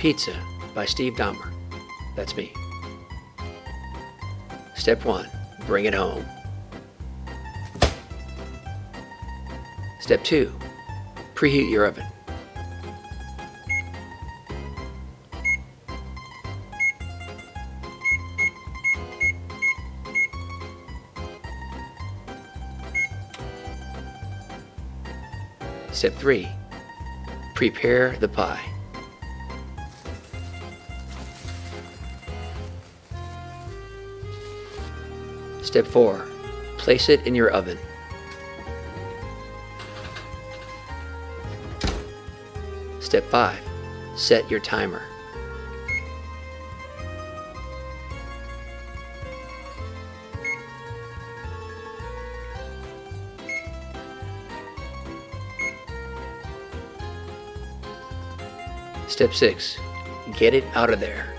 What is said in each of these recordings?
Pizza by Steve Dahmer. That's me. Step 1. Bring it home. Step 2. Preheat your oven. Step 3. Prepare the pie. Step 4. Place it in your oven. Step 5. Set your timer. Step 6. Get it out of there.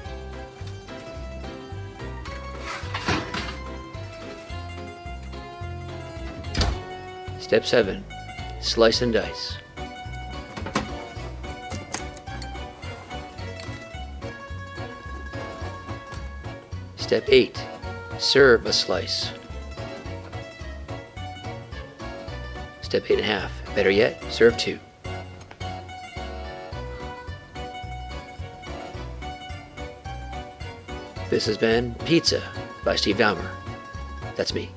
Step 7. Slice and dice. Step 8. Serve a slice. Step 8.5. Better yet, serve 2. This has been Pizza by Steve Dahmer. That's me.